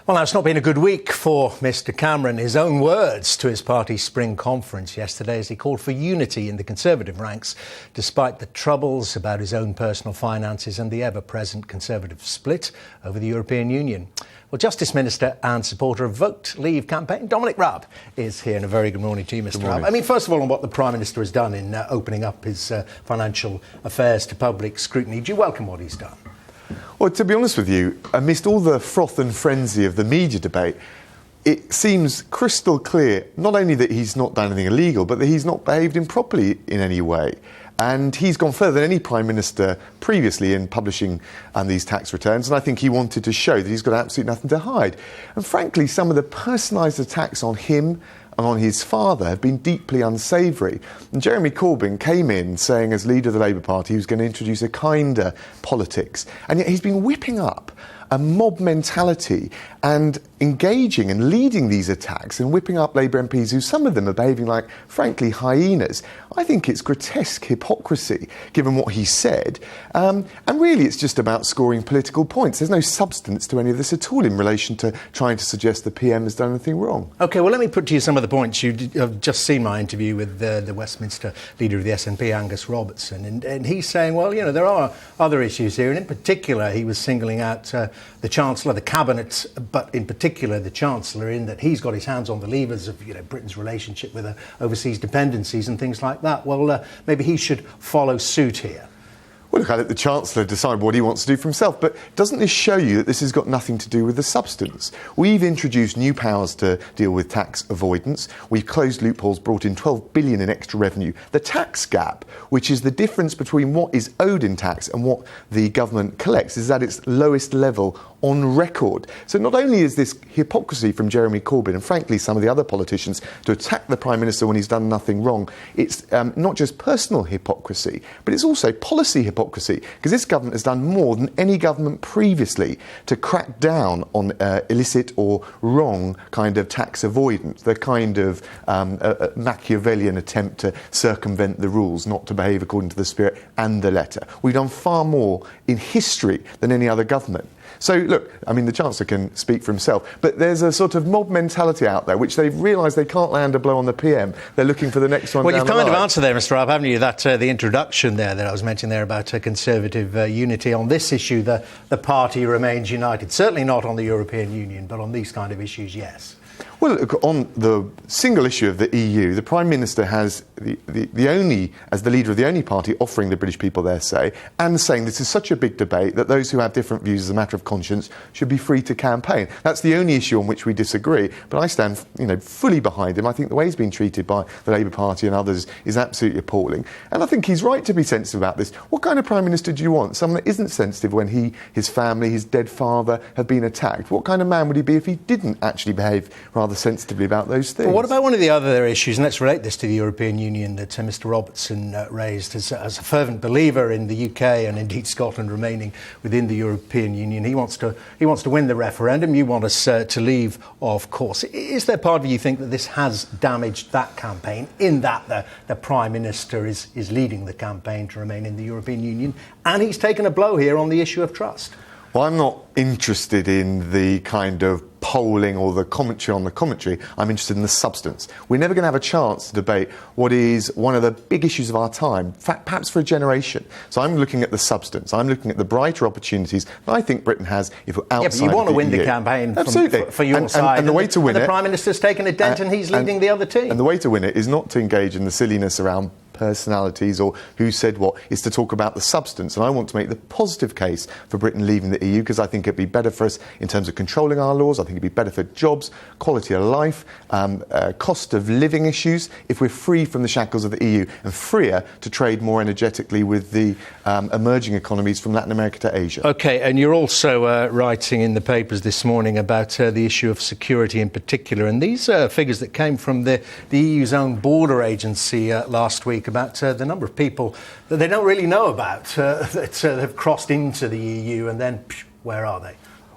Well, now, it's not been a good week for Mr Cameron. His own words to his party's spring conference yesterday as he called for unity in the Conservative ranks, despite the troubles about his own personal finances and the ever-present Conservative split over the European Union. Well, Justice Minister and supporter of Vote Leave campaign, Dominic Raab, is here. And a very good morning to you, Mr Raab. I mean, first of all, on what the Prime Minister has done in opening up his financial affairs to public scrutiny, do you welcome what he's done? Well, to be honest with you, amidst all the froth and frenzy of the media debate, it seems crystal clear not only that he's not done anything illegal, but that he's not behaved improperly in any way. And he's gone further than any Prime Minister previously in publishing these tax returns, and I think he wanted to show that he's got absolutely nothing to hide. And frankly, some of the personalised attacks on him and on his father have been deeply unsavoury. And Jeremy Corbyn came in saying, as leader of the Labour Party, he was going to introduce a kinder politics. And yet he's been whipping up a mob mentality and engaging and leading these attacks and whipping up Labour MPs who some of them are behaving like, frankly, hyenas. I think it's grotesque hypocrisy, given what he said. And really, it's just about scoring political points. There's no substance to any of this at all in relation to trying to suggest the PM has done anything wrong. OK, well, let me put to you some of the points. You've just seen my interview with the Westminster leader of the SNP, Angus Robertson, and he's saying, well, you know, there are other issues here. And in particular, he was singling out the Chancellor, the Cabinet, but in particular the Chancellor, in that he's got his hands on the levers of, you know, Britain's relationship with overseas dependencies and things like that. Well, maybe he should follow suit here. Well, look, I let the Chancellor decide what he wants to do for himself, but doesn't this show you that this has got nothing to do with the substance? We've introduced new powers to deal with tax avoidance. We've closed loopholes, brought in $12 billion in extra revenue. The tax gap, which is the difference between what is owed in tax and what the government collects, is at its lowest level on record. So not only is this hypocrisy from Jeremy Corbyn and frankly some of the other politicians to attack the Prime Minister when he's done nothing wrong, it's not just personal hypocrisy, but it's also policy hypocrisy, because this government has done more than any government previously to crack down on illicit or wrong kind of tax avoidance, the kind of Machiavellian attempt to circumvent the rules, not to behave according to the spirit and the letter. We've done far more in history than any other government. So, look, I mean, the Chancellor can speak for himself, but there's a sort of mob mentality out there, which they've realised they can't land a blow on the PM. They're looking for the next one down the line. Well, you've kind of answered there, Mr Raab, haven't you, that the introduction there that I was mentioning there about Conservative unity. On this issue, the party remains united. Certainly not on the European Union, but on these kind of issues, yes. Well, look, on the single issue of the EU, the Prime Minister has the only, as the leader of the only party, offering the British people their say and saying this is such a big debate that those who have different views as a matter of conscience should be free to campaign. That's the only issue on which we disagree, but I stand, you know, fully behind him. I think the way he's been treated by the Labour Party and others is absolutely appalling, and I think he's right to be sensitive about this. What kind of Prime Minister do you want? Someone that isn't sensitive when he, his family, his dead father have been attacked? What kind of man would he be if he didn't actually behave rather sensitively about those things? Well, what about one of the other issues, and let's relate this to the European Union, that Mr Robertson raised as a fervent believer in the UK and indeed Scotland remaining within the European Union. He wants to win the referendum. You want us to leave, of course. Is there part of you think that this has damaged that campaign, in that the Prime Minister is leading the campaign to remain in the European Union, and he's taken a blow here on the issue of trust? Well, I'm not interested in the kind of polling or the commentary on the commentary. I'm interested in the substance. We're never going to have a chance to debate what is one of the big issues of our time, perhaps for a generation. So I'm looking at the substance. I'm looking at the brighter opportunities that I think Britain has if we're outside of the EU. Yeah, but you want to win the campaign for your side. And the way to win it... the Prime Minister's taken a dent and he's leading the other team. And the way to win it is not to engage in the silliness around personalities or who said what, is to talk about the substance. And I want to make the positive case for Britain leaving the EU, because I think it'd be better for us in terms of controlling our laws. I think it'd be better for jobs, quality of life, cost of living issues if we're free from the shackles of the EU and freer to trade more energetically with the emerging economies from Latin America to Asia. OK, and you're also writing in the papers this morning about the issue of security in particular. And these figures that came from the EU's own border agency last week about the number of people that they don't really know about that have crossed into the EU and then, where are they?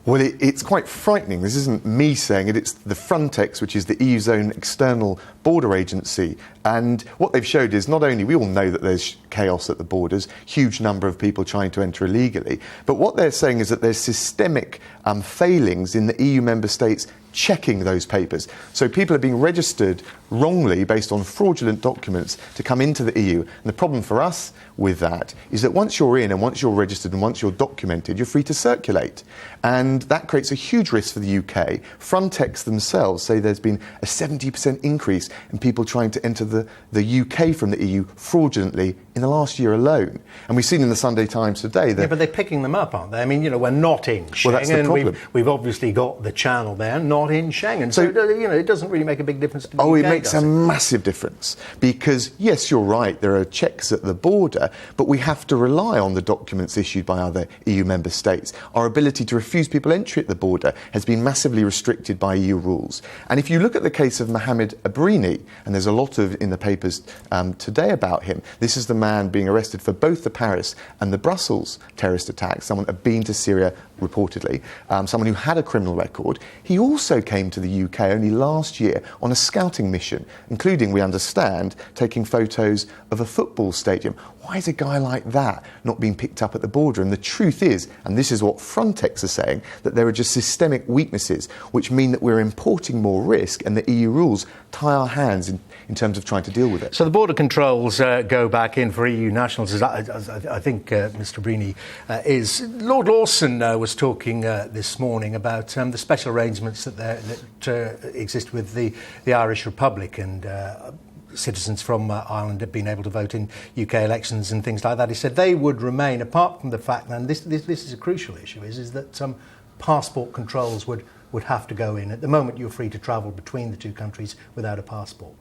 Well, it's quite frightening. This isn't me saying it, it's the Frontex, which is the EU's own external border agency. And what they've showed is not only, we all know that there's chaos at the borders, huge number of people trying to enter illegally, but what they're saying is that there's systemic failings in the EU member states checking those papers. So people are being registered wrongly based on fraudulent documents to come into the EU. And the problem for us with that is that once you're in and once you're registered and once you're documented, you're free to circulate. And that creates a huge risk for the UK. Frontex themselves say there's been a 70% increase in people trying to enter the UK from the EU fraudulently in the last year alone. And we've seen in the Sunday Times today that... Yeah, but they're picking them up, aren't they? I mean, we're not in Schengen. Well, that's the problem. We've obviously got the channel there, not in Schengen. So, it doesn't really make a big difference to the UK, it makes a massive difference. Because, yes, you're right, there are checks at the border, but we have to rely on the documents issued by other EU member states. Our ability to refuse people entry at the border has been massively restricted by EU rules. And if you look at the case of Mohamed Abrini, and there's a lot in the papers today about him, this is the man being arrested for both the Paris and the Brussels terrorist attacks, someone had been to Syria reportedly, someone who had a criminal record. He also came to the UK only last year on a scouting mission, including, we understand, taking photos of a football stadium. Why is a guy like that not being picked up at the border? And the truth is, and this is what Frontex are saying, that there are just systemic weaknesses which mean that we're importing more risk, and the EU rules tie our hands in terms of trying to deal with it. So the border controls go back in for EU nationals, as I think Mr. Brini is. Lord Lawson was talking this morning about the special arrangements that exist with the Irish Republic, and citizens from Ireland have been able to vote in UK elections and things like that. He said they would remain, apart from the fact, and this is a crucial issue, is that passport controls would have to go in. At the moment, you're free to travel between the two countries without a passport.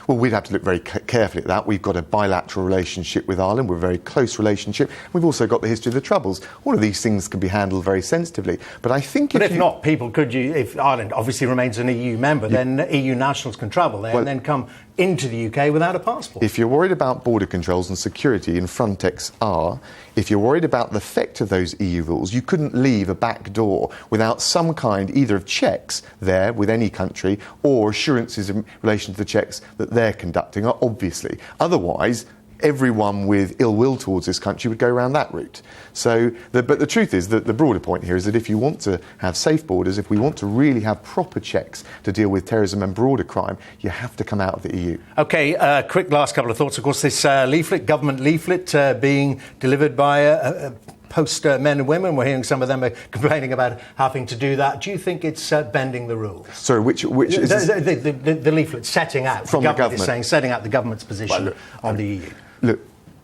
Well, we'd have to look very carefully at that. We've got a bilateral relationship with Ireland. We're a very close relationship. We've also got the history of the Troubles. All of these things can be handled very sensitively. But I think if not, if Ireland obviously remains an EU member, then EU nationals can travel there and then come into the UK without a passport. If you're worried about border controls and security, and Frontex are, if you're worried about the effect of those EU rules, you couldn't leave a back door without some kind either of checks there with any country or assurances in relation to the checks that they're conducting, obviously. Otherwise, everyone with ill will towards this country would go around that route. So, but the truth is that the broader point here is that if you want to have safe borders, if we want to really have proper checks to deal with terrorism and broader crime, you have to come out of the EU. OK, quick last couple of thoughts. Of course, this government leaflet being delivered by post men and women. We're hearing some of them are complaining about having to do that. Do you think it's bending the rules? Sorry, which is the leaflet setting out from the government is saying setting out the government's position on the EU. Look,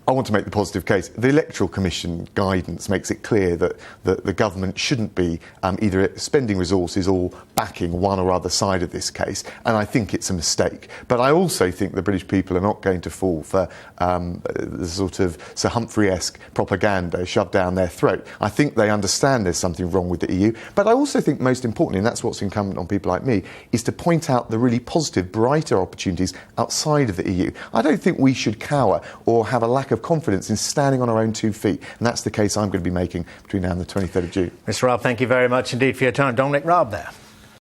I want to make the positive case. The Electoral Commission guidance makes it clear that the government shouldn't be either spending resources or backing one or other side of this case, and I think it's a mistake. But I also think the British people are not going to fall for the sort of Sir Humphrey-esque propaganda shoved down their throat. I think they understand there's something wrong with the EU, but I also think most importantly, and that's what's incumbent on people like me, is to point out the really positive, brighter opportunities outside of the EU. I don't think we should cower or have a lack of confidence in standing on our own 2 feet, and that's the case I'm going to be making between now and the 23rd of June. Mr. Raab, thank you very much indeed for your time. Dominic Raab there.